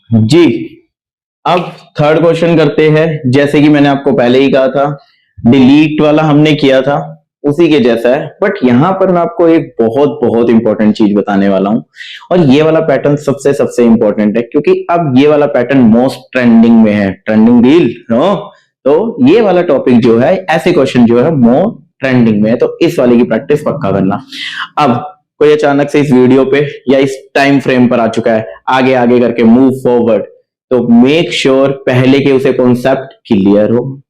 जी, अब third question करते हैं। जैसे कि मैंने आपको पहले ही कहा था, डिलीट वाला हमने किया था, उसी के जैसा है, बट यहां पर मैं आपको एक बहुत बहुत इंपॉर्टेंट चीज बताने वाला हूं। और ये वाला पैटर्न सबसे सबसे इंपॉर्टेंट है, क्योंकि अब ये वाला पैटर्न मोस्ट ट्रेंडिंग में है। ट्रेंडिंग डील नो, तो ये वाला टॉपिक जो है, ऐसे क्वेश्चन जो है मोस्ट ट्रेंडिंग में है, तो इस वाले की प्रैक्टिस पक्का करना। अब कोई अचानक से इस वीडियो पे या इस टाइम फ्रेम पर आ चुका है, आगे आगे करके मूव फॉरवर्ड, तो मेक श्योर पहले के उसे कॉन्सेप्ट क्लियर हो।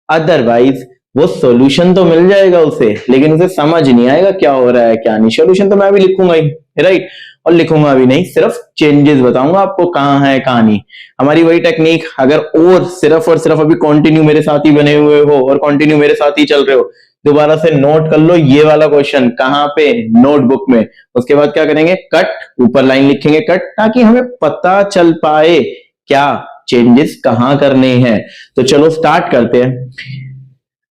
अदरवाइज वो सॉल्यूशन तो मिल जाएगा उसे, लेकिन उसे समझ नहीं आएगा क्या हो रहा है क्या नहीं। सॉल्यूशन तो मैं भी लिखूंगा ही, राइट, और लिखूंगा भी नहीं, सिर्फ चेंजेस बताऊंगा आपको कहां है कहां नहीं। हमारी वही टेक्निक, अगर और सिर्फ अभी कंटिन्यू मेरे साथ ही बने हुए हो और कंटिन्यू मेरे साथ ही चल रहे हो, दोबारा से नोट कर लो ये वाला क्वेश्चन कहां पे, नोटबुक में। उसके बाद क्या करेंगे, कट, ऊपर लाइन लिखेंगे कट, ताकि हमें पता चल पाए क्या चेंजेस कहां करने हैं। तो चलो स्टार्ट करते हैं।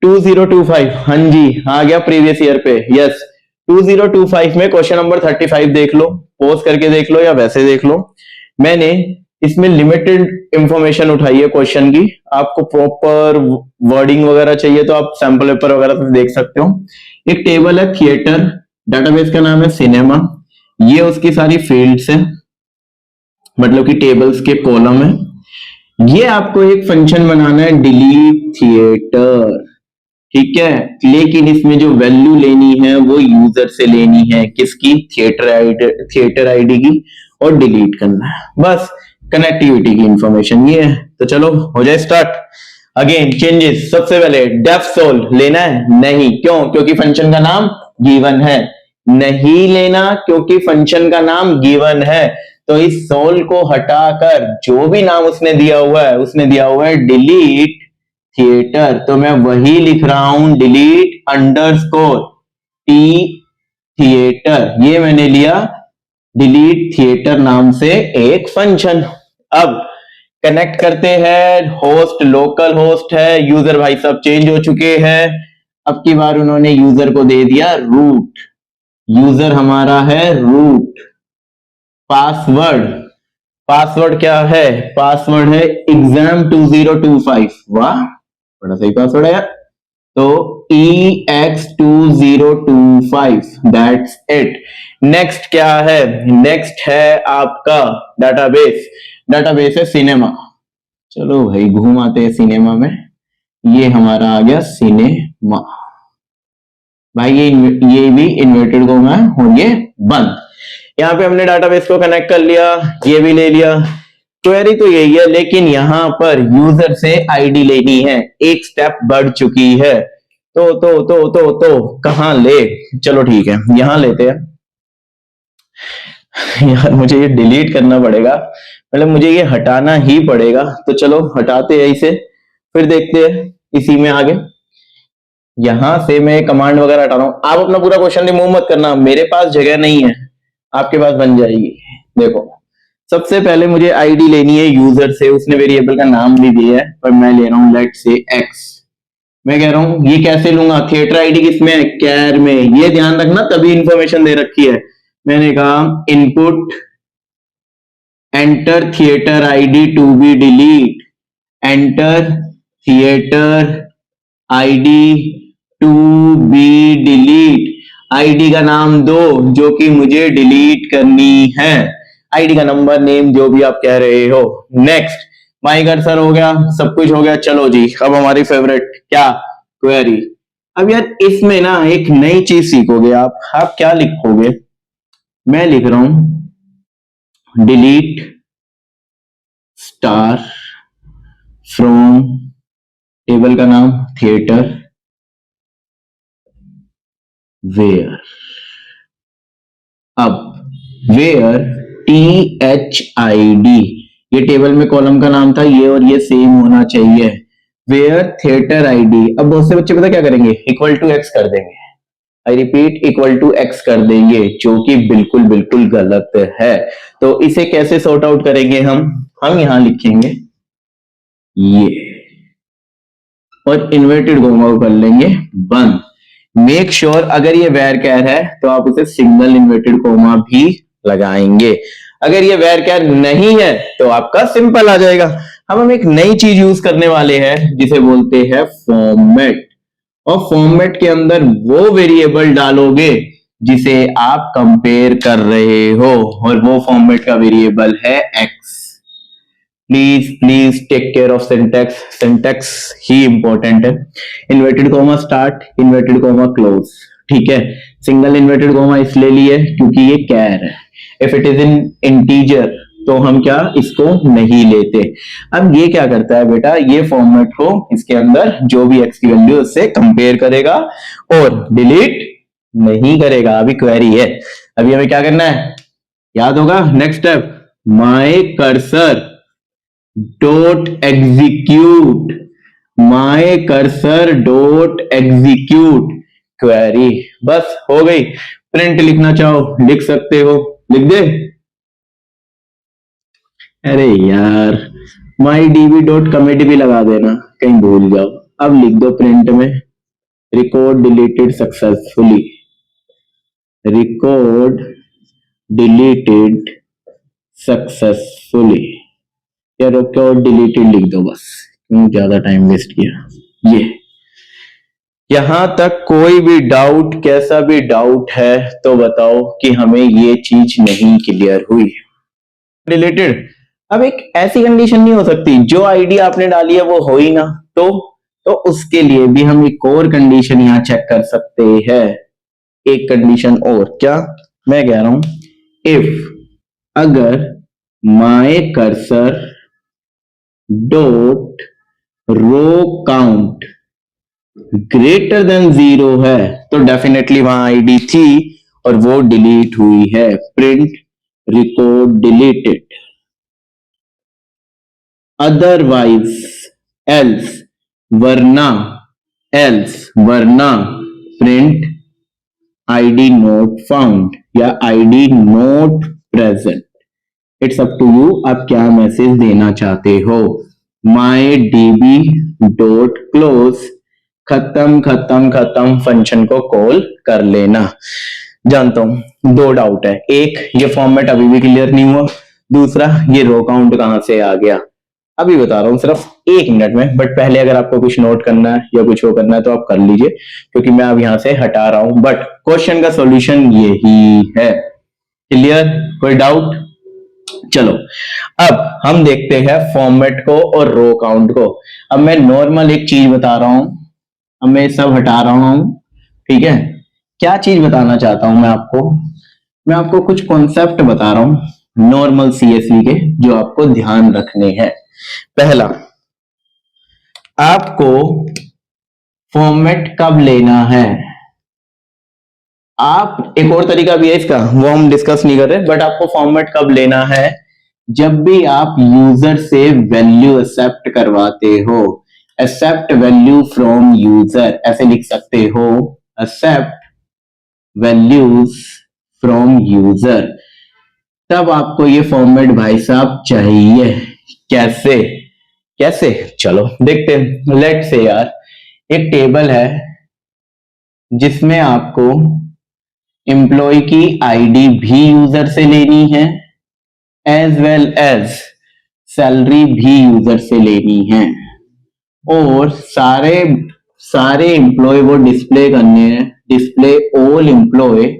2025, हाँ जी, आ गया प्रीवियस ईयर पे, यस। 2025 में क्वेश्चन नंबर 35 देख लो, पोज करके देख लो या वैसे देख लो। मैंने इसमें लिमिटेड इंफॉर्मेशन उठाई है क्वेश्चन की। आपको प्रॉपर वर्डिंग वगैरह चाहिए तो आप सैंपल पेपर वगैरह से देख सकते हो। एक टेबल है थिएटर, डेटाबेस का नाम है सिनेमा, ये उसकी सारी फील्ड्स है, मतलब कि टेबल्स के कॉलम है। ये आपको एक फंक्शन बनाना है डिलीट थिएटर, ठीक है, लेकिन इसमें जो वैल्यू लेनी है वो यूजर से लेनी है, किसकी, थिएटर आईडी की, और डिलीट करना है, बस कनेक्टिविटी की इंफॉर्मेशन ये है। तो चलो हो जाए स्टार्ट। अगेन चेंजेस, सबसे पहले डेफ सोल लेना है, नहीं, क्यों, क्योंकि फंक्शन का नाम गिवन है। नहीं लेना क्योंकि फंक्शन का नाम गिवन है। तो इस सोल को हटाकर जो भी नाम उसने दिया हुआ है, उसने दिया हुआ है डिलीट थिएटर, तो मैं वही लिख रहा हूं, डिलीट अंडरस्कोर टी थिएटर, ये मैंने लिया डिलीट थिएटर नाम से एक फंक्शन। अब कनेक्ट करते हैं, होस्ट लोकल होस्ट है, यूजर भाई सब चेंज हो चुके हैं। अब की बार उन्होंने यूजर को दे दिया रूट, यूजर हमारा है रूट। पासवर्ड, पासवर्ड क्या है, पासवर्ड है exam2025, वाह बड़ा सही पासवर्ड है यार। तो EX2025, दैट्स इट। नेक्स्ट क्या है, नेक्स्ट है आपका डेटाबेस, डेटाबेस है सिनेमा। चलो भाई घूम आते हैं सिनेमा में, ये हमारा आ गया सिनेमा। भाई ये भी इन्वर्टेड कॉमा है और ये बंद। यहाँ पे हमने डेटाबेस को कनेक्ट कर लिया, ये भी ले लिया। क्वेरी तो यही है, लेकिन यहां पर यूजर से आईडी लेनी है, एक स्टेप बढ़ चुकी है। तो कहां ले, चलो ठीक है यहां लेते हैं। यार मुझे ये डिलीट करना पड़ेगा, मतलब मुझे ये हटाना ही पड़ेगा, तो चलो हटाते हैं इसे, फिर देखते हैं इसी में आगे। यहां से मैं कमांड वगैरह हटा रहा हूं, आप अपना पूरा क्वेश्चन रिमूव मत करना, मेरे पास जगह नहीं है, आपके पास बन जाएगी। देखो सबसे पहले मुझे आईडी लेनी है यूजर से, उसने वेरिएबल का नाम भी दिया है, पर मैं ले रहा हूं लेट से एक्स। मैं कह रहा हूं ये कैसे लूंगा, थिएटर आईडी किसमें है, कैर में, ये ध्यान रखना, तभी इंफॉर्मेशन दे रखी है। मैंने कहा input enter theatre ID to be delete, enter theatre ID to be delete, ID का नाम दो जो कि मुझे डिलीट करनी है, आईडी का नंबर नेम जो भी आप कह रहे हो। नेक्स्ट माई कर्सर हो गया, सब कुछ हो गया। चलो जी अब हमारी फेवरेट क्या, क्वेरी। अब यार इसमें ना एक नई चीज सीखोगे आप क्या लिखोगे, मैं लिख रहा हूं डिलीट स्टार फ्रॉम टेबल का नाम थिएटर वेयर। अब वेयर THID, ये टेबल में कॉलम का नाम था, ये और ये सेम होना चाहिए, वेयर थिएटर आईडी। अब बहुत से बच्चे पता क्या करेंगे, इक्वल टू एक्स कर देंगे, I repeat equal to x कर देंगे, जो कि बिल्कुल बिल्कुल गलत है। तो इसे कैसे सॉर्ट आउट करेंगे हम यहां लिखेंगे ये, और इन्वर्टेड कोमा कर लेंगे बंद। मेक श्योर अगर ये वेर कैर है तो आप उसे सिंगल इन्वर्टेड कोमा भी लगाएंगे। अगर ये वेयर कैर नहीं है तो आपका सिंपल आ जाएगा। अब हम एक नई चीज यूज करने वाले हैं जिसे बोलते हैं फॉर्मेट, और फॉर्मेट के अंदर वो वेरिएबल डालोगे जिसे आप कंपेयर कर रहे हो, और वो फॉर्मेट का वेरिएबल है x. Please please take care of syntax, syntax ही इंपॉर्टेंट है। Inverted comma start, inverted comma close, ठीक है। सिंगल इन्वर्टेड कॉमा इसलिए लिए क्योंकि ये कैर है। If it is in integer तो हम क्या इसको नहीं लेते। अब ये क्या करता है बेटा, ये फॉर्मेट को इसके अंदर जो भी एक्स की वैल्यू उससे कंपेयर करेगा और डिलीट नहीं करेगा। अभी क्वेरी है, अभी हमें क्या करना है याद होगा। Next step, my cursor dot execute, my cursor dot execute query, बस हो गई। प्रिंट लिखना चाहो लिख सकते हो, लिख दे। अरे यार माई डीबी डॉट कमिट भी लगा देना, कहीं भूल जाओ। अब लिख दो प्रिंट में record deleted successfully, record deleted successfully, या रिकॉर्ड डिलीटेड लिख दो बस, क्यों ज्यादा टाइम वेस्ट किया। ये यहां तक कोई भी डाउट, कैसा भी डाउट है तो बताओ कि हमें ये चीज नहीं क्लियर हुई। डिलीटेड, अब एक ऐसी कंडीशन नहीं हो सकती जो आईडी आपने डाली है वो हो ही ना, तो उसके लिए भी हम एक और कंडीशन यहां चेक कर सकते हैं। एक कंडीशन और, क्या मैं कह रहा हूं, इफ अगर my cursor dot row count greater than 0 है तो डेफिनेटली वहां आईडी थी और वो डिलीट हुई है। Print record deleted, otherwise else, वरना प्रिंट आईडी नॉट फाउंड या ID not present. It's up to you, आप क्या मैसेज देना चाहते हो। माई डीबी डॉट क्लोज, खत्म फंक्शन को कॉल कर लेना। जानता हूं दो डाउट है, एक ये फॉर्मेट अभी भी क्लियर नहीं हुआ, दूसरा ये रो काउंट कहां से आ गया। अभी बता रहा हूं सिर्फ 1 मिनट में, बट पहले अगर आपको कुछ नोट करना है या कुछ वो करना है तो आप कर लीजिए, क्योंकि मैं अब यहां से हटा रहा हूं, बट क्वेश्चन का सॉल्यूशन यही है। क्लियर, कोई डाउट? चलो अब हम देखते हैं फॉर्मेट को और रो काउंट को। अब मैं नॉर्मल एक चीज बता रहा हूं, अब मैं सब हटा रहा हूं, ठीक है। क्या चीज बताना चाहता हूं मैं आपको कुछ कॉन्सेप्ट बता रहा हूं नॉर्मल सीएसवी के, जो आपको ध्यान रखने हैं। पहला, आपको फॉर्मेट कब लेना है। आप, एक और तरीका भी है इसका, वो हम डिस्कस नहीं कर रहे, बट आपको फॉर्मेट कब लेना है, जब भी आप यूजर से वैल्यू एक्सेप्ट करवाते हो। एक्सेप्ट वैल्यू फ्रॉम यूजर, ऐसे लिख सकते हो, एक्सेप्ट वैल्यूज फ्रॉम यूजर, तब आपको ये फॉर्मेट भाई साहब चाहिए। कैसे चलो देखते हैं। लेट से यार एक टेबल है जिसमें आपको एम्प्लॉय की आईडी भी यूजर से लेनी है, एज वेल एज सैलरी भी यूजर से लेनी है, और सारे एम्प्लॉय वो डिस्प्ले करने हैं, डिस्प्ले ऑल एम्प्लॉय।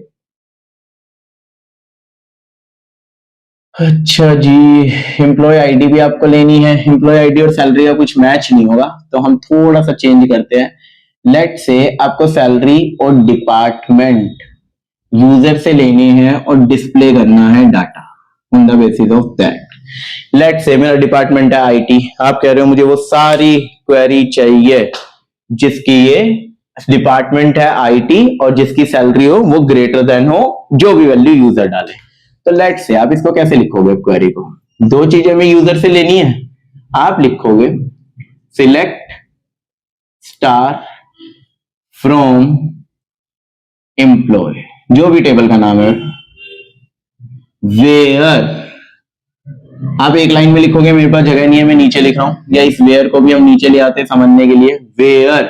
अच्छा जी, एम्प्लॉय आईडी भी आपको लेनी है, एम्प्लॉय आईडी और सैलरी का कुछ मैच नहीं होगा तो हम थोड़ा सा चेंज करते हैं। लेट से आपको सैलरी और डिपार्टमेंट यूजर से लेनी है और डिस्प्ले करना है data on the basis of that. Let say मेरा डिपार्टमेंट है आईटी, आप कह रहे हो मुझे वो सारी क्वेरी चाहिए जिसकी ये डिपार्टमेंट है आईटी और जिसकी सैलरी हो वो ग्रेटर देन हो जो भी वैल्यू यूजर डाले। तो लेट से आप इसको कैसे लिखोगे क्वेरी को, दो चीजें हमें यूजर से लेनी है, आप लिखोगे सिलेक्ट स्टार फ्रॉम एम्प्लॉय, जो भी टेबल का नाम है, वेयर, आप एक लाइन में लिखोगे, मेरे पास जगह नहीं है मैं नीचे लिख रहा हूं, या इस वेयर को भी हम नीचे ले आते हैं समझने के लिए, वेयर।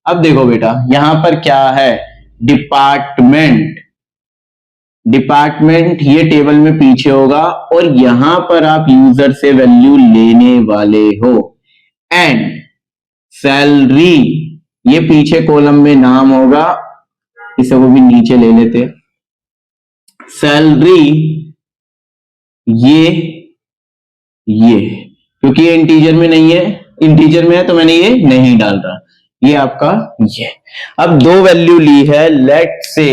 अब देखो बेटा यहां पर क्या है, डिपार्टमेंट, डिपार्टमेंट ये टेबल में पीछे होगा और यहां पर आप यूजर से वैल्यू लेने वाले हो। एंड सैलरी ये पीछे कॉलम में नाम होगा, इसे वो भी नीचे ले लेते। सैलरी ये क्योंकि ये इंटीजर में नहीं है, इंटीजर में है तो मैंने ये नहीं डाल रहा, ये आपका ये। अब दो वैल्यू ली है, लेट से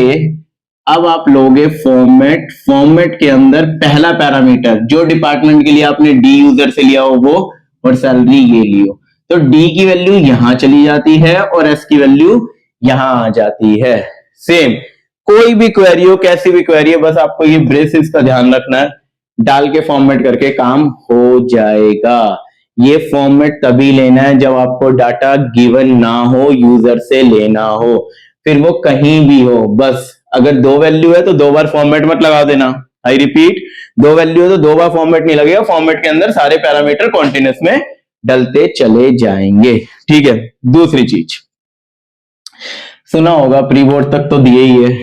अब आप लोगे फॉर्मेट के अंदर पहला पैरामीटर जो डिपार्टमेंट के लिए आपने डी यूजर से लिया हो वो, और सैलरी ये लियो, तो डी की वैल्यू यहां चली जाती है और एस की वैल्यू यहां आ जाती है। सेम कोई भी क्वेरी हो, कैसी भी क्वेरी हो, बस आपको ये ब्रेसेस का ध्यान रखना है, डाल के फॉर्मेट करके काम हो जाएगा। ये फॉर्मेट तभी लेना है जब आपको डाटा गिवन ना हो, यूजर से लेना हो, फिर वो कहीं भी हो। बस अगर दो वैल्यू है तो दो बार फॉर्मेट मत लगा देना। आई रिपीट, दो वैल्यू है तो दो बार फॉर्मेट नहीं लगेगा, फॉर्मेट के अंदर सारे पैरामीटर कॉन्टिन्यूस में डलते चले जाएंगे। ठीक है, दूसरी चीज सुना होगा, प्री बोर्ड तक तो दिए ही है,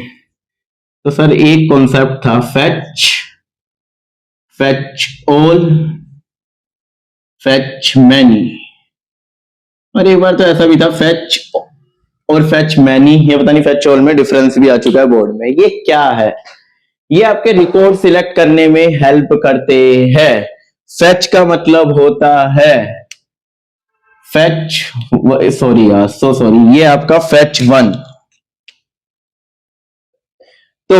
तो सर एक कॉन्सेप्ट था fetch all, fetch many, और एक बार तो ऐसा भी था fetch और fetch many। ये पता नहीं fetch all में डिफरेंस भी आ चुका है बोर्ड में। ये क्या है? ये आपके रिकॉर्ड सिलेक्ट करने में हेल्प करते हैं। fetch का मतलब होता है fetch, सॉरी यार, सो सॉरी, ये आपका fetch 1। तो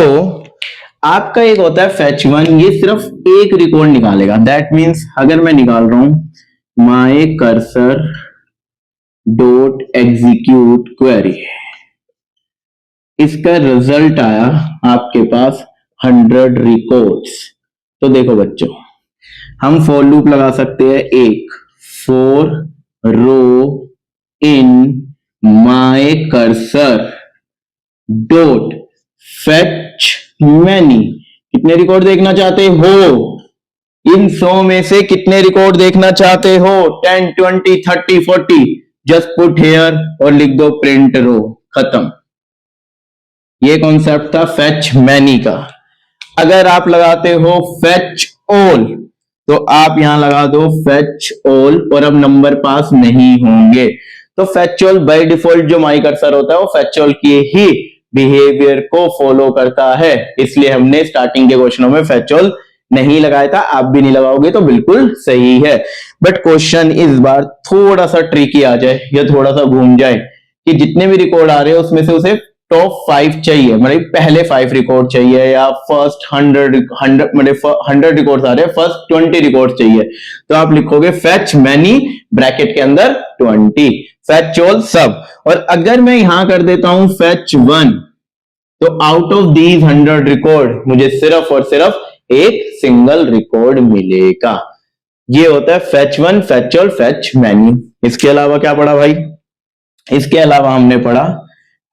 आपका एक होता है fetch 1, ये सिर्फ एक रिकॉर्ड निकालेगा। दैट मीन्स अगर मैं निकाल रहा हूं माई कर्सर डॉट एग्जीक्यूट क्वेरी, इसका रिजल्ट आया आपके पास 100 रिकॉर्ड्स। तो देखो बच्चों, हम फॉर लूप लगा सकते हैं, एक for row in my cursor dot fetch many. कितने रिकॉर्ड देखना चाहते हो? इन 100 में से कितने रिकॉर्ड देखना चाहते हो? 10, 20, 30, 40। जस्ट पुट हेयर और लिख दो प्रिंट रो, खत्म। ये कॉन्सेप्ट था फेच मैनी का। अगर आप लगाते हो फेच ऑल तो आप यहां लगा दो फेच ऑल, और अब नंबर पास नहीं होंगे। तो फेच ऑल बाय डिफॉल्ट जो माई कर्सर होता है वो फेच ऑल की ही बिहेवियर को फॉलो करता है, इसलिए हमने स्टार्टिंग के क्वेश्चनों में फेच ऑल नहीं लगाया था। आप भी नहीं लगाओगे तो बिल्कुल सही है। बट क्वेश्चन इस बार थोड़ा सा ट्रिकी आ जाए या थोड़ा सा घूम जाए कि जितने भी रिकॉर्ड आ रहे हैं उसमें से उसे टॉप 5 चाहिए, मतलब पहले 5 रिकॉर्ड चाहिए, या फर्स्ट 100 मतलब 100 रिकॉर्ड्स आ रहे हैं, फर्स्ट 20 रिकॉर्ड चाहिए। तो आप लिखोगे फेच मैनी ब्रैकेट के अंदर 20, फेच ऑल सब। और अगर मैं यहां कर देता हूं फेच 1, तो आउट ऑफ दीज 100 रिकॉर्ड मुझे सिर्फ और सिर्फ एक सिंगल रिकॉर्ड मिलेगा। ये होता है fetch 1, fetch all, fetch many. इसके अलावा क्या पढ़ा भाई? इसके अलावा हमने पढ़ा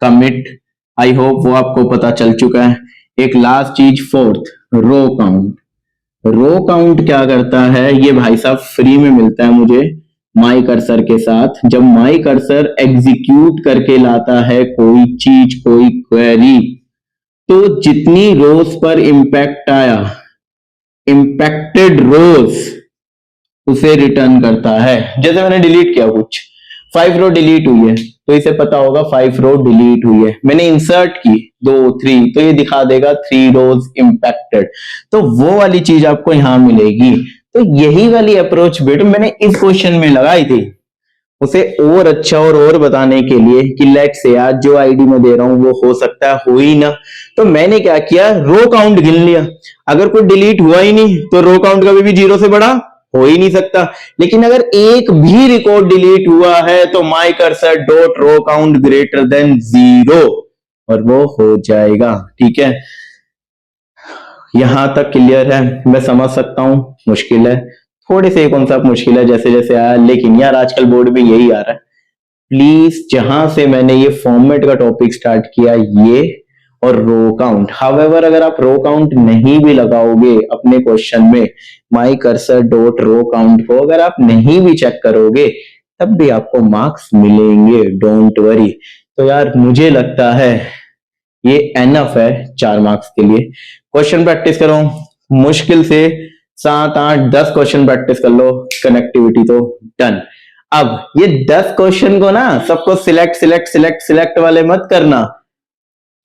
कमिट। आई होप वो आपको पता चल चुका है। एक लास्ट चीज, fourth, row count. Row count क्या करता है? ये भाई साहब फ्री में मिलता है मुझे माई कर्सर के साथ। जब माई कर्सर एग्जीक्यूट करके लाता है कोई चीज, कोई क्वेरी, तो जितनी रोज पर इंपैक्ट आया, इंपैक्टेड रोज उसे रिटर्न करता है। जैसे मैंने डिलीट किया कुछ, 5 रो डिलीट हुई है, तो इसे पता होगा 5 रो डिलीट हुई है। मैंने इंसर्ट की 2, 3, तो ये दिखा देगा 3 रोज इंपैक्टेड। तो वो वाली चीज आपको यहां मिलेगी। तो यही वाली अप्रोच बेटा मैंने इस क्वेश्चन में लगाई थी, उसे और अच्छा और बताने के लिए कि लेट से यार जो आईडी में दे रहा हूं वो हो सकता है हो ही ना। तो मैंने क्या किया, रो काउंट गिन लिया। अगर कोई डिलीट हुआ ही नहीं तो रो काउंट कभी भी 0 से बड़ा हो ही नहीं सकता। लेकिन अगर एक भी रिकॉर्ड डिलीट हुआ है तो my cursor dot row count greater than 0 और वो हो जाएगा। ठीक है, यहां तक क्लियर है? मैं समझ सकता हूं मुश्किल है, थोड़े से कॉन्सेप्ट मुश्किल है जैसे जैसे आया, लेकिन यार आजकल बोर्ड में यही आ रहा है। प्लीज, जहां से मैंने ये फॉर्मेट का टॉपिक स्टार्ट किया, ये और रो काउंट, हाउएवर अगर आप रो काउंट नहीं भी लगाओगे अपने क्वेश्चन में, my cursor dot row count को अगर आप नहीं भी चेक करोगे तब भी आपको मार्क्स मिलेंगे, डोंट वरी। तो यार मुझे लगता है ये एनफ है 4 मार्क्स के लिए। क्वेश्चन प्रैक्टिस करो, मुश्किल से 7, 8, 10 क्वेश्चन प्रैक्टिस कर लो, कनेक्टिविटी तो डन। अब ये 10 क्वेश्चन को ना सबको सिलेक्ट वाले मत करना।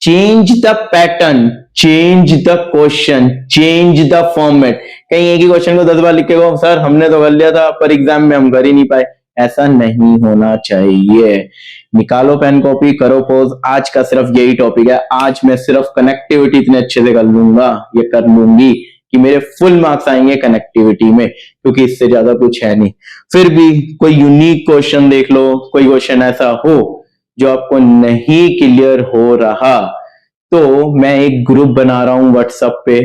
Change the pattern, change the question, change the format. कहीं एक ही क्वेश्चन को 10 बार लिख के कहो सर हमने तो कर लिया था पर एग्जाम में हम कर ही नहीं पाए, ऐसा नहीं होना चाहिए। निकालो पेन कॉपी, करो पोज। आज का सिर्फ यही टॉपिक है, आज मैं सिर्फ कनेक्टिविटी इतने अच्छे से कर लूंगा, ये कर लूंगी कि मेरे फुल मार्क्स आएंगे कनेक्टिविटी में, क्योंकि इससे ज्यादा कुछ है नहीं। फिर भी कोई यूनिक क्वेश्चन देख लो, कोई क्वेश्चन ऐसा हो जो आपको नहीं क्लियर हो रहा, तो मैं एक ग्रुप बना रहा हूं व्हाट्सएप पे,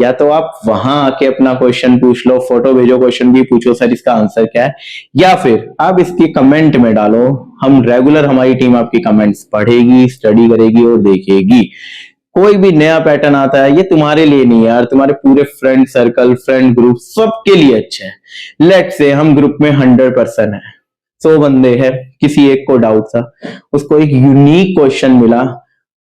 या तो आप वहां आके अपना क्वेश्चन पूछ लो, फोटो भेजो, क्वेश्चन भी पूछो सर इसका आंसर क्या है, या फिर आप इसकी कमेंट में डालो। हम रेगुलर, हमारी टीम आपकी कमेंट्स पढ़ेगी, स्टडी करेगी और देखेगी। कोई भी नया पैटर्न आता है, ये तुम्हारे लिए नहीं यार, तुम्हारे पूरे फ्रेंड सर्कल, फ्रेंड ग्रुप सबके लिए अच्छा है। लेट से हम ग्रुप में 100% है, 100 बंदे हैं, किसी एक को डाउट था, उसको एक यूनिक क्वेश्चन मिला,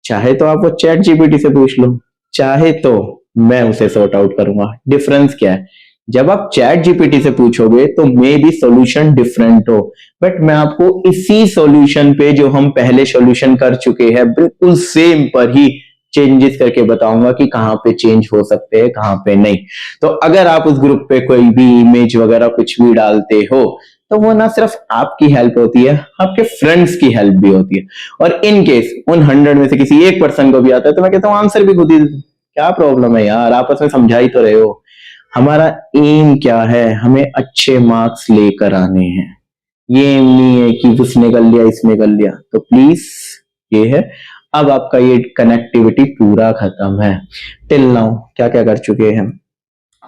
चाहे तो आप वो चैट जीपीटी से पूछ लो, चाहे तो मैं उसे सॉर्ट आउट करूंगा। डिफरेंस क्या है, जब आप चैट जीपीटी से पूछोगे तो मे बी सॉल्यूशन डिफरेंट हो, बट मैं आपको इसी सॉल्यूशन पे जो हम पहले सॉल्यूशन कर चुके हैं बिल्कुल सेम पर ही चेंजेस करके बताऊंगा कि कहां पे चेंज हो सकते हैं, कहां पे नहीं। तो अगर आप उस ग्रुप पे कोई भी इमेज वगैरह कुछ भी डालते हो तो वो ना सिर्फ आपकी हेल्प होती है, आपके फ्रेंड्स की हेल्प भी होती है। और इन केस उन 100 में से किसी एक पर्सन को भी आता है तो मैं कहता हूँ आंसर भी खुद ही, क्या प्रॉब्लम है यार, आपस में समझा ही तो रहे हो। हमारा एम क्या है, हमें अच्छे मार्क्स लेकर आने हैं, ये एम नहीं है कि उसने कर लिया इसने कर लिया। तो प्लीज ये है। अब आपका ये कनेक्टिविटी पूरा खत्म है। टिल नाउ क्या क्या कर चुके हैं,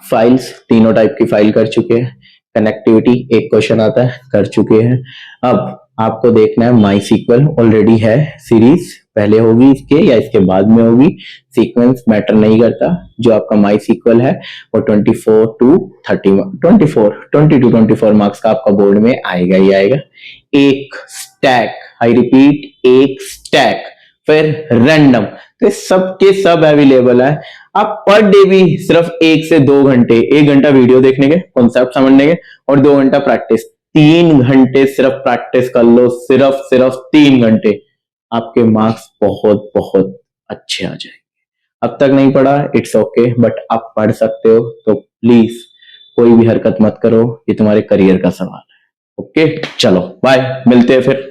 फाइल्स तीनों टाइप की फाइल कर चुके हैं, कनेक्टिविटी एक क्वेश्चन आता है कर चुके हैं। अब आपको देखना है माई सीक्वल, ऑलरेडी है सीरीज, पहले होगी इसके या इसके बाद में होगी, सीक्वेंस मैटर नहीं करता। जो आपका माई सीक्वल है वो 24 to 24 मार्क्स का आपका बोर्ड में आएगा ही आएगा। एक स्टैक, आई रिपीट एक स्टैक, फिर रैंडम, तो सबके सब अवेलेबल है। आप पर डे भी सिर्फ 1 से 2 घंटे, 1 घंटा वीडियो देखने के, कॉन्सेप्ट समझने के, और 2 घंटा प्रैक्टिस, 3 घंटे सिर्फ प्रैक्टिस कर लो, सिर्फ 3 घंटे, आपके मार्क्स बहुत बहुत अच्छे आ जाएंगे। अब तक नहीं पढ़ा इट्स ओके, बट आप पढ़ सकते हो, तो प्लीज कोई भी हरकत मत करो, ये तुम्हारे करियर का सवाल है। ओके चलो बाय, मिलते हैं फिर।